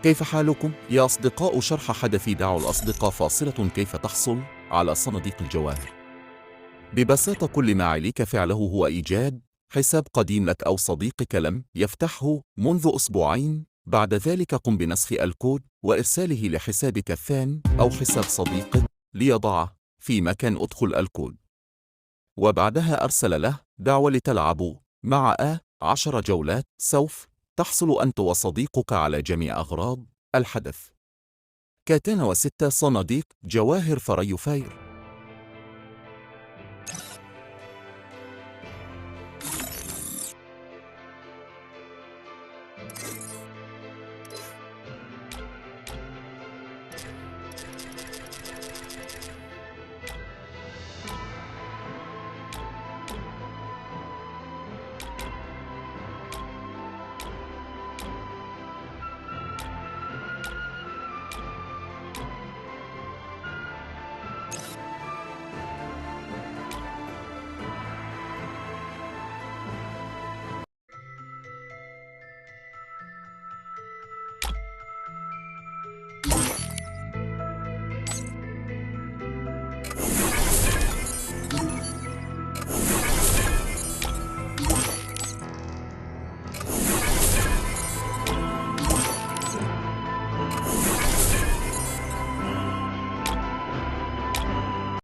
كيف حالكم؟ يا أصدقاء، شرح حدث دعوا الأصدقاء فاصلة. كيف تحصل على صناديق الجواهر؟ ببساطة كل ما عليك فعله هو إيجاد حساب قديم لك أو صديقك لم يفتحه منذ أسبوعين. بعد ذلك قم بنسخ الكود وإرساله لحسابك الثاني أو حساب صديقك ليضعه في مكان. ادخل الكود وبعدها أرسل له دعوة لتلعبوا مع 10 جولات. سوف تحصل أنت وصديقك على جميع أغراض الحدث. كاتان و6 صناديق جواهر فري فاير.